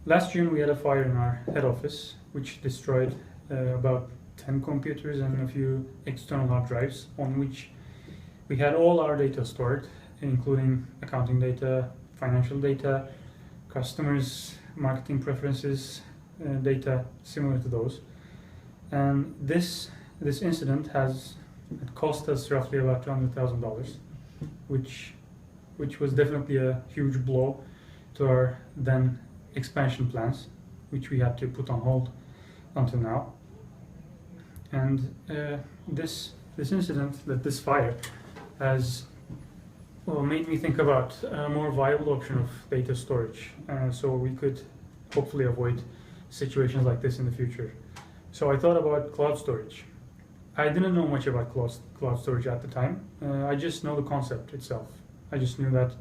Last June we had a fire in our head office which destroyed about 10 computers and a few external hard drives on which we had all our data stored, including accounting data, financial data, customers, marketing preferences, data similar to those. And this incident has cost us roughly about $200,000, which was definitely a huge blow to our then expansion plans, which we had to put on hold until now. And this incident, this fire, has made me think about a more viable option of data storage, so we could hopefully avoid situations like this in the future. So I thought about cloud storage. I didn't know much about cloud storage at the time. I just know the concept itself. I just knew that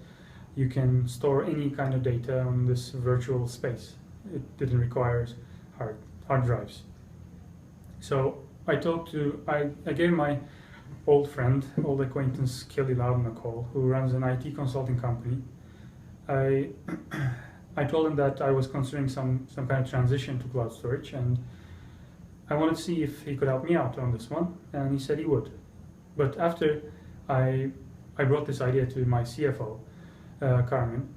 you can store any kind of data on this virtual space. It didn't require hard drives. So I gave my old acquaintance Kelly Loudon a call, who runs an IT consulting company. I told him that I was considering some kind of transition to cloud storage, and I wanted to see if he could help me out on this one, and he said he would. But after I brought this idea to my CFO, Carmen,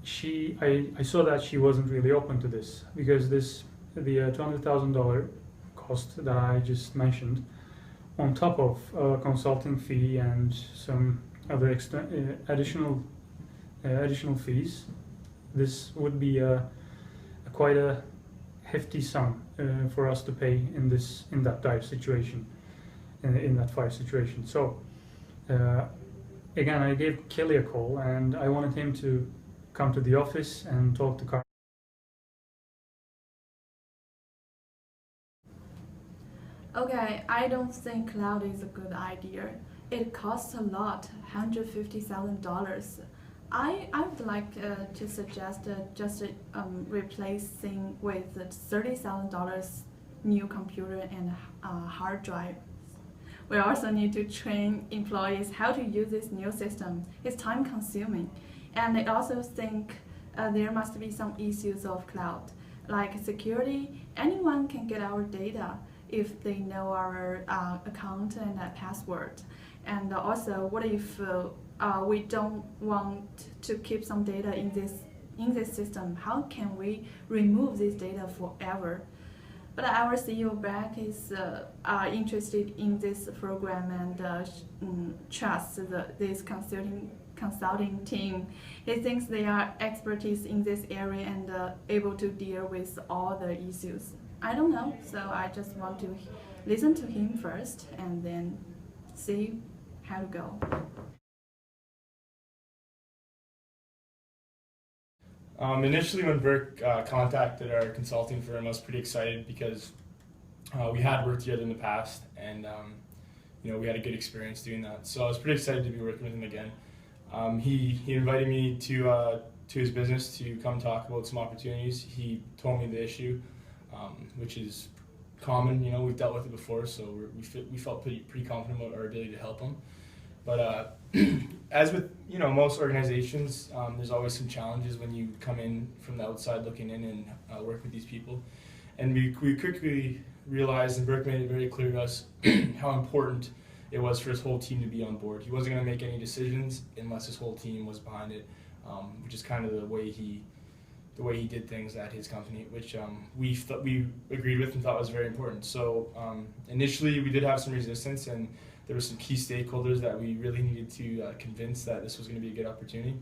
I saw that she wasn't really open to this, because the $200,000 cost that I just mentioned, on top of a consulting fee and some other additional fees, this would be quite a hefty sum for us to pay in that dire situation, in that fire situation. So again, I gave Kelly a call, and I wanted him to come to the office and talk to Carmen. Okay, I don't think cloud is a good idea. It costs a lot, $150,000. I would like to suggest just replacing with $30,000 new computer and hard drive. We also need to train employees how to use this new system. It's time consuming. And I also think there must be some issues of cloud, like security. Anyone can get our data if they know our account and password. And also, what if we don't want to keep some data in this system? How can we remove this data forever? But our CEO Beck is interested in this program and trusts this consulting team. He thinks they are expertise in this area and able to deal with all the issues. I don't know, so I just want to listen to him first and then see how to go. Initially, when Burke contacted our consulting firm, I was pretty excited because we had worked together in the past, and we had a good experience doing that. So I was pretty excited to be working with him again. He invited me to his business to come talk about some opportunities. He told me the issue, which is common. We've dealt with it before, so we felt pretty confident about our ability to help him. But as with most organizations, there's always some challenges when you come in from the outside looking in and work with these people. And we quickly realized, and Burke made it very clear to us, how important it was for his whole team to be on board. He wasn't going to make any decisions unless his whole team was behind it, which is kind of the way he did things at his company, which we agreed with and thought was very important. So initially we did have some resistance, and there were some key stakeholders that we really needed to convince that this was going to be a good opportunity,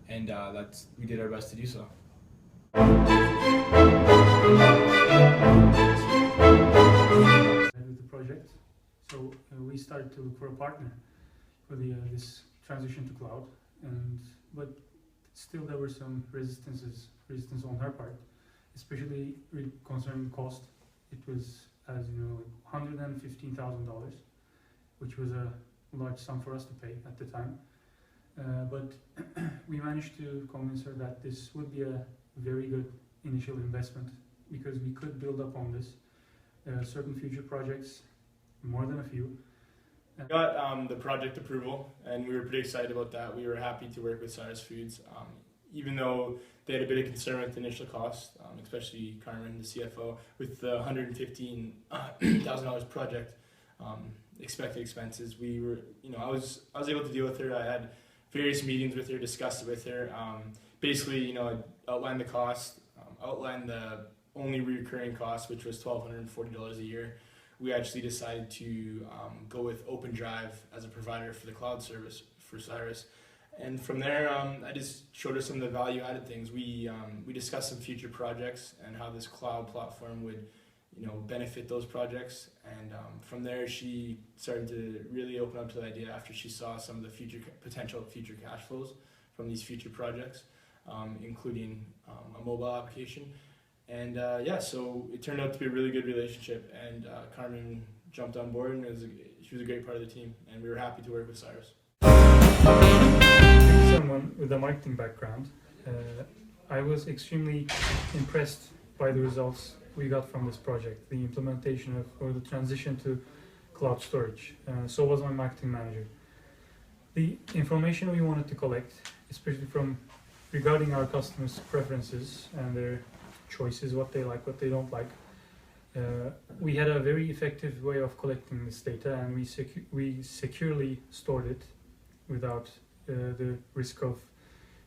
and we did our best to do so. With the project, so we started to look for a partner for this transition to cloud, but still there were some resistance on her part, especially concerning cost. It was, as you know, $115,000, which was a large sum for us to pay at the time. But we managed to convince her that this would be a very good initial investment, because we could build up on this certain future projects, more than a few. We got the project approval, and we were pretty excited about that. We were happy to work with Cyrus Foods. even though they had a bit of concern with the initial cost, especially Carmen, the CFO, with the $115,000 project expected expenses, we were, I was able to deal with her. I had various meetings with her, discussed it with her. Basically, I outlined the cost, outlined the only recurring cost, which was $1,240 a year. We actually decided to go with OpenDrive as a provider for the cloud service for Cyrus. And from there, I just showed her some of the value-added things. We discussed some future projects and how this cloud platform would, benefit those projects. And from there, she started to really open up to the idea after she saw some of the potential future cash flows from these future projects, including a mobile application. And so it turned out to be a really good relationship. And Carmen jumped on board, and she was a great part of the team. And we were happy to work with Cyrus. Someone with a marketing background, I was extremely impressed by the results we got from this project, the implementation or the transition to cloud storage. So was my marketing manager. The information we wanted to collect, especially regarding our customers' preferences and their choices, what they like, what they don't like. We had a very effective way of collecting this data, and we securely stored it without the risk of,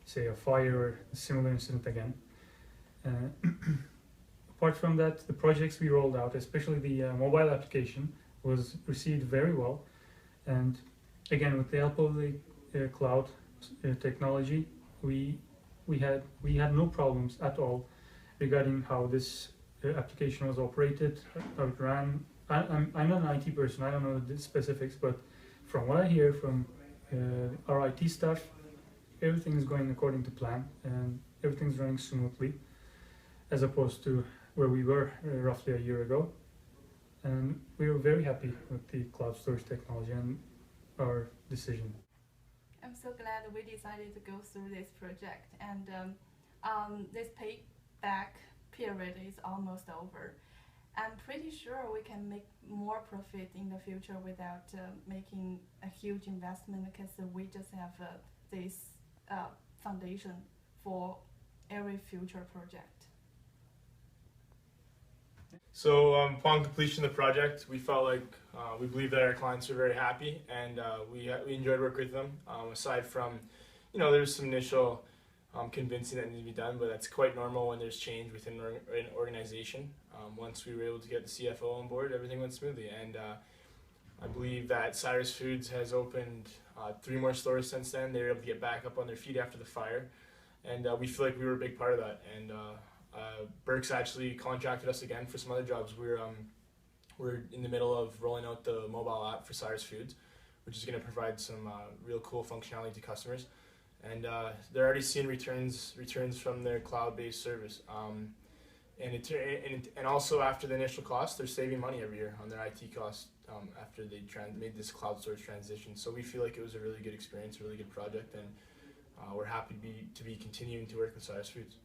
say, a fire or a similar incident again. Apart from that, the projects we rolled out, especially the mobile application, was received very well. And again, with the help of the cloud technology, we had no problems at all regarding how this application was operated, how it ran. I'm not an IT person, I don't know the specifics, but from what I hear from our IT staff, everything is going according to plan and everything's running smoothly, as opposed to where we were roughly a year ago. And we were very happy with the cloud storage technology and our decision. I'm so glad we decided to go through this project, and this payback period is almost over. I'm pretty sure we can make more profit in the future without making a huge investment, because we just have this foundation for every future project. So upon completion of the project, we felt like we believe that our clients were very happy, and we enjoyed working with them. Aside from, there's some initial convincing that needs to be done, but that's quite normal when there's change within an organization. Once we were able to get the CFO on board, everything went smoothly, and I believe that Cyrus Foods has opened 3 more stores since then. They were able to get back up on their feet after the fire, and we feel like we were a big part of that. And Burke's actually contracted us again for some other jobs. We're in the middle of rolling out the mobile app for Cyrus Foods, which is going to provide some real cool functionality to customers. And they're already seeing returns from their cloud-based service. And also after the initial cost, they're saving money every year on their IT costs after they made this cloud storage transition. So we feel like it was a really good experience, a really good project, and we're happy to be continuing to work with Cyrus Foods.